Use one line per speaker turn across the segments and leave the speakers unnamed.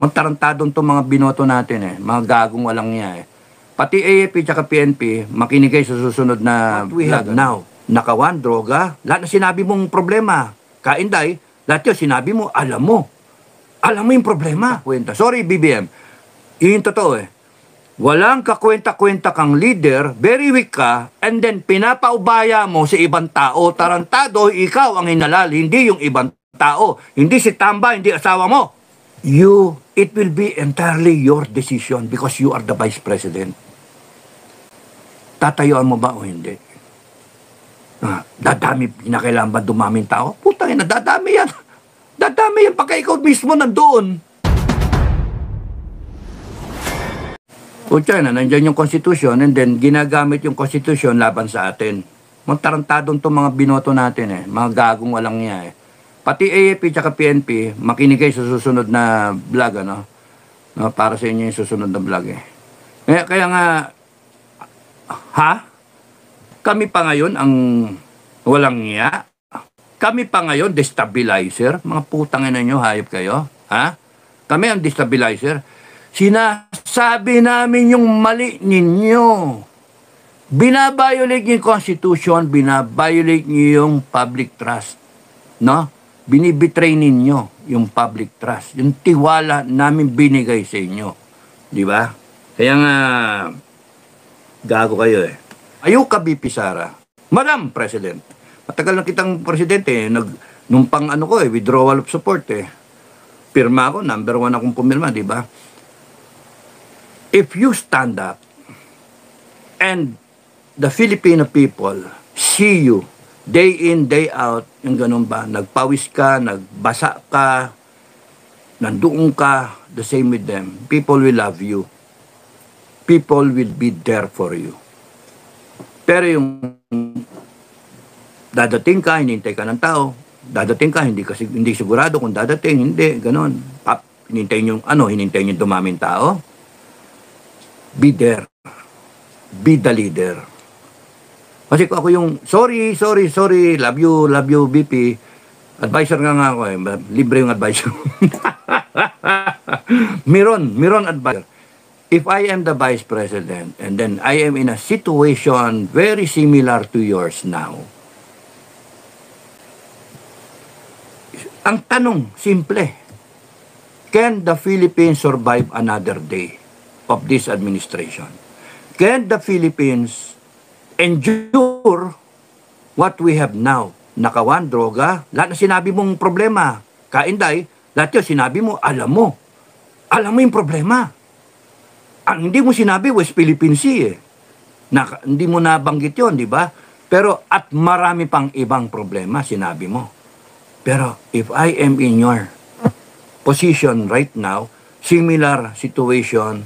Tarantadong itong mga binoto natin eh. Mga gagong walang niya eh. Pati AFP at PNP, makinig kayo sa susunod na
What we have
now. Nakawan, droga, lahat na sinabi mong problema. Kainday, lahat yun sinabi mo, alam mo. Alam mo yung problema. Kwenta. Sorry, BBM. Yun yung totoo eh. Walang kakwenta-kwenta kang leader, very weak ka, and then pinapaubaya mo sa ibang tao. Tarantado, ikaw ang hinalal, hindi yung ibang tao. Hindi si Tamba, hindi asawa mo. It will be entirely your decision because you are the Vice President. Tatayuan mo ba o hindi? Dadami, kinakailangan ba dumaming tao? Putang ina, dadami yan. Dadami yan pagka ikaw mismo nandoon. Putya na, nandiyan yung Constitution and then ginagamit yung Constitution laban sa atin. Tarantadong itong mga binoto natin eh. Mga gagong walang niya eh. Pati AFP at PNP, makinig kayo sa susunod na vlog, ano? No, para sa inyo yung susunod na vlog eh. Kaya nga, kami pa ngayon ang walang niya? Kami pa ngayon destabilizer? Mga putang ina nyo, hayop kayo? Ha? Kami ang destabilizer? Sinasabi namin yung mali ninyo. Binabiolate niyo yung Constitution, binabiolate niyo yung public trust. No? Binibitray ninyo yung public trust. Yung tiwala namin binigay sa inyo. Di ba? Kaya nga, gago kayo eh. Ayuka, BP Sara. Madam President. Matagal na kitang presidente eh. Nung pang ano ko eh, withdrawal of support eh. Pirma ako, number 1 akong pumirma, di ba? If you stand up and the Filipino people see you day in, day out, yung ganun ba, nagpawis ka, nagbasa ka, nandoon ka, the same with them. People will love you. People will be there for you. Pero yung dadating ka, hinintay ka ng tao, dadating ka, hindi sigurado kung dadating, hindi, ganun. Hinintay nyo, hinintay nyo dumaming tao. Be there. Be the leader. Kasi ako yung, sorry, love you, BP. Advisor nga ako eh, libre yung advisor. Miron advisor. If I am the Vice President and then I am in a situation very similar to yours now, ang tanong, simple, can the Philippines survive another day of this administration? Can the Philippines endure what we have now? Nakawan, droga, lahat na sinabi mong problema. Kainday, lahat yun sinabi mo, alam mo. Alam mo yung problema. Ang hindi mo sinabi, West Philippine Sea eh. Hindi mo nabanggit yun, di ba? Pero at marami pang ibang problema, sinabi mo. Pero if I am in your position right now, similar situation,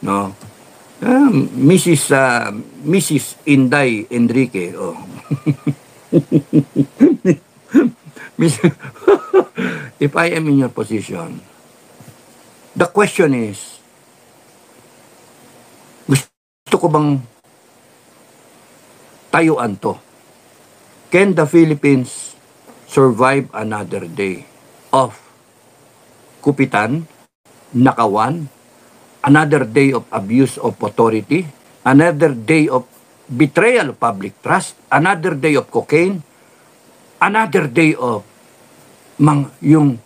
no? Mrs. Inday Enrique, oh. If I am in your position, the question is, gusto ko bang tayuan to? Can the Philippines survive another day of kupitan, nakawan, another day of abuse of authority, another day of betrayal of public trust, another day of cocaine, another day of yung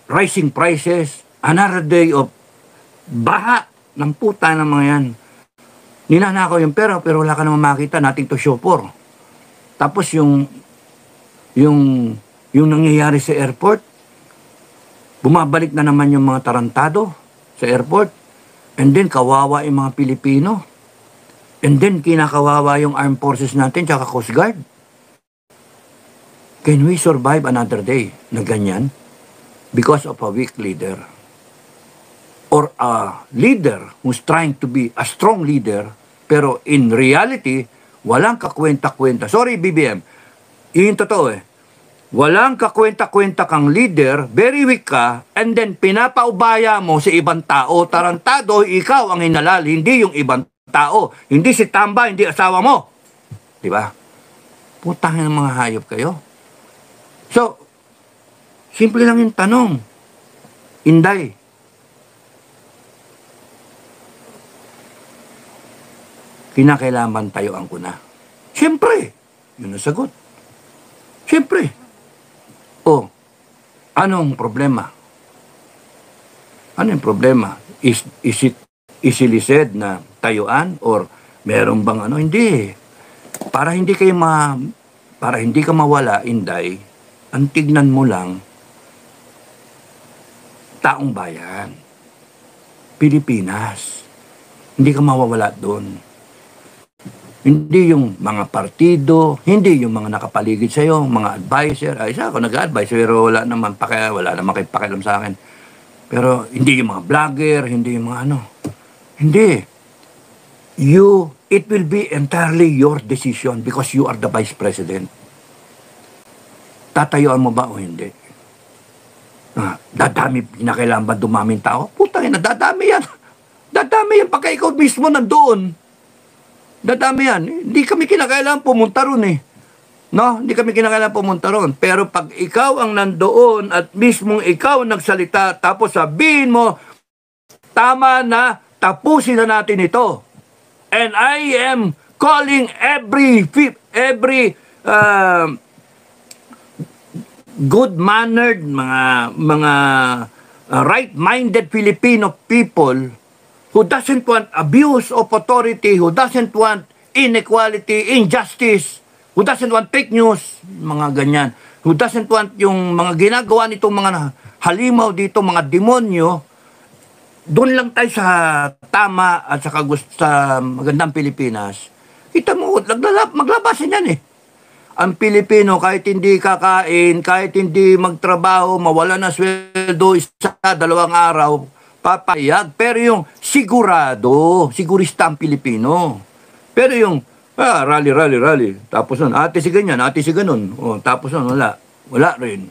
rising prices, another day of baha ng puta ng mga yan. Ninanakaw yung pera pero wala ka naman makita, nothing to show for. Tapos yung nangyayari sa airport, bumabalik na naman yung mga tarantado sa airport, and then kawawa yung mga Pilipino, and then kinakawawa yung armed forces natin tsaka Coast Guard. Can we survive another day na ganyan because of a weak leader? Or a leader who's trying to be a strong leader, pero in reality, walang kakwenta-kwenta. Sorry, BBM, yun yung totoo eh. Walang kakwenta-kwenta kang leader, very weak ka, and then pinapaubaya mo sa ibang tao. Tarantado, ikaw ang hinalal, hindi yung ibang tao. Hindi si Tamba, hindi asawa mo. Diba? Putangin ng mga hayop kayo. So, simple lang yung tanong. Inday, kinakailangan tayuan ko na. Siyempre, yun ang sagot. Siyempre. O, anong problema? Ano yung problema? Is it easily said na tayuan or meron bang ano? Hindi. Para hindi ka mawala, Inday, ang tignan mo lang, taong bayan, Pilipinas. Hindi ka mawawala doon. Hindi yung mga partido, hindi yung mga nakapaligid sa'yo, mga advisor. Ay, isa ako nag-advise, pero wala naman kayo pakialam sa akin. Pero hindi yung mga vlogger, hindi yung mga ano. Hindi. It will be entirely your decision because you are the Vice President. Tatayuan mo ba o hindi? Dadami, kinakailangan ba dumaming tao? Putang ina, dadami yan. Dadami yan pagka ikaw mismo nandoon. Dadami yan. Hindi kami kinakailangan pumunta ron eh. No? Hindi kami kinakailangan pumunta ron. Pero pag ikaw ang nandoon at mismong ikaw nagsalita, tapos sabihin mo, tama na, tapusin na natin ito. And I am calling every good-mannered, mga right-minded Filipino people who doesn't want abuse of authority, who doesn't want inequality, injustice, who doesn't want fake news, mga ganyan, who doesn't want yung mga ginagawa nitong mga halimaw dito, mga demonyo, doon lang tayo sa tama at sa magandang Pilipinas. Kita mo, maglabasan yan eh. Ang Pilipino, kahit hindi kakain, kahit hindi magtrabaho, mawala na sweldo, 1-2 araw, papayag. Pero yung sigurista ang Pilipino. Pero yung, rally. Tapos nun, ate si ganyan, ate si ganun. O, tapos nun, wala rin.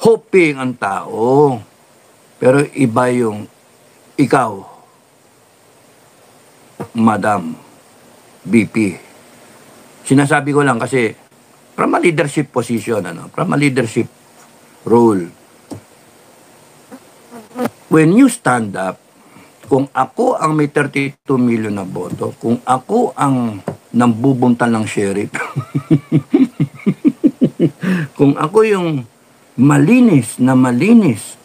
Hoping ang tao. Pero iba yung ikaw, Madam BP. Sinasabi ko lang kasi, from a leadership position, from a leadership role, when you stand up, kung ako ang may 32 million na boto, kung ako ang nambubuntal ng sheriff, kung ako yung malinis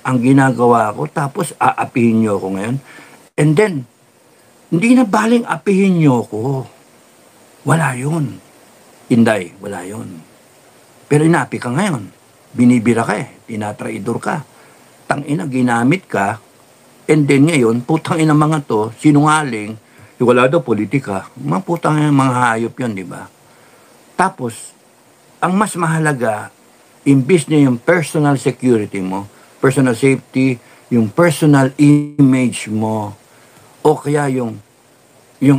ang ginagawa ko, tapos aapihin nyo ako ngayon, and then, hindi na baling apihin nyo ako. Wala yun. Inday, wala yun. Pero inaapi ka ngayon. Binibira ka eh. Tinatraidor ka. Tangina, ginamit ka, and then ngayon, putang ina mga to, sinungaling, wala daw politika. Mga putang ina, mga hayop yun, di ba? Tapos, ang mas mahalaga, imbis na yung personal security mo, personal safety, yung personal image mo, o kaya yung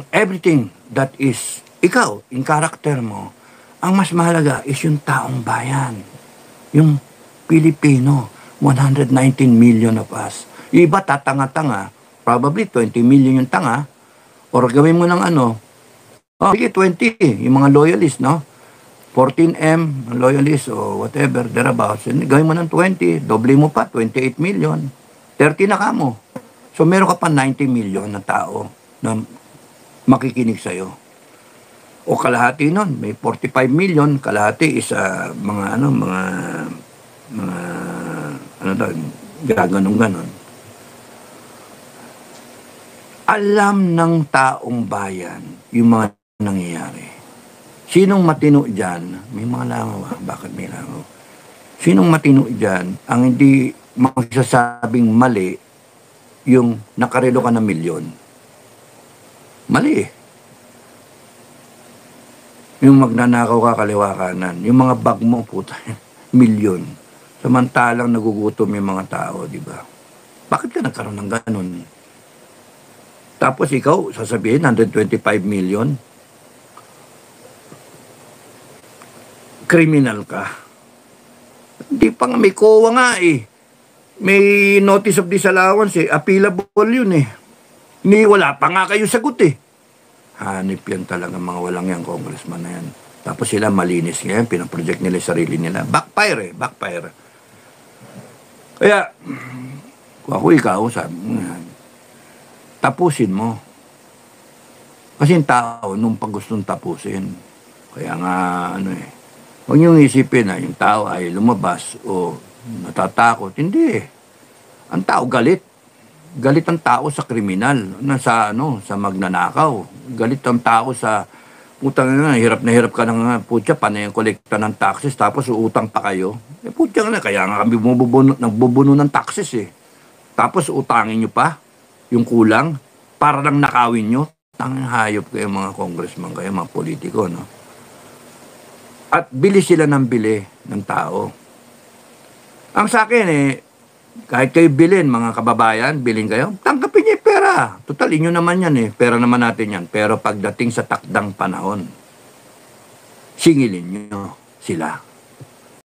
everything that is ikaw, in character mo, ang mas mahalaga is yung taong bayan. Yung Pilipino, 119 million of us. Yung iba tatanga-tanga, probably 20 million yung tanga, or gawin mo ng sige 20, yung mga loyalists, no? 14M, loyalists, o whatever, thereabouts. Gawin mo ng 20, doble mo pa, 28 million. 30 na ka mo. So meron ka pa 90 million na tao na makikinig sa'yo. O kalahati nun, may 45 million, kalahati is mga gaganong-ganon. Alam ng taong bayan yung mga nangyayari. Sinong matino dyan? May mga langaw. Bakit may langaw? Sinong matino dyan ang hindi magsasabing mali yung nakarelo ka ng milyon? Mali eh. Yung magnanakaw ka kaliwa kanan, yung mga bag mo, puta, milyon. Samantalang nagugutom yung mga tao, di ba? Bakit ka nagkaroon ng ganun? Tapos ikaw, sasabihin, 125 million? Criminal ka. Hindi pa nga, may COA nga eh. May notice of disallowance eh. Appealable yun eh. Wala pa nga kayo sagot eh. Hanip yan talaga mga walang yan, congressman na yan. Tapos sila malinis ngayon, pinaproject nila yung sarili nila. Backfire eh, backfire. Kaya, Kung ako ikaw, sabi mo yan, tapusin mo. Kasi yung tao, nung pag gustong tapusin, kaya nga, huwag niyong isipin na yung tao ay lumabas o natatakot. Hindi. Ang tao galit. Galit ang tao sa kriminal, sa magnanakaw. Galit ang tao sa utang na hirap ka na nga, putya, panay ang kolekta ng taxes, tapos utang pa kayo. Putya na, kaya nga kami nagbubuno ng taxes eh. Tapos utangin nyo pa, yung kulang, para lang nakawin nyo. Tanging hayop kayo mga congressman kayo, mga politiko, no? At bili sila ng bili ng tao. Ang sa akin kahit kayo bilhin, mga kababayan, bilhin kayo, tanggapin niyo yung pera. Total, inyo naman yan pera naman natin yan. Pero pagdating sa takdang panahon, singilin nyo sila.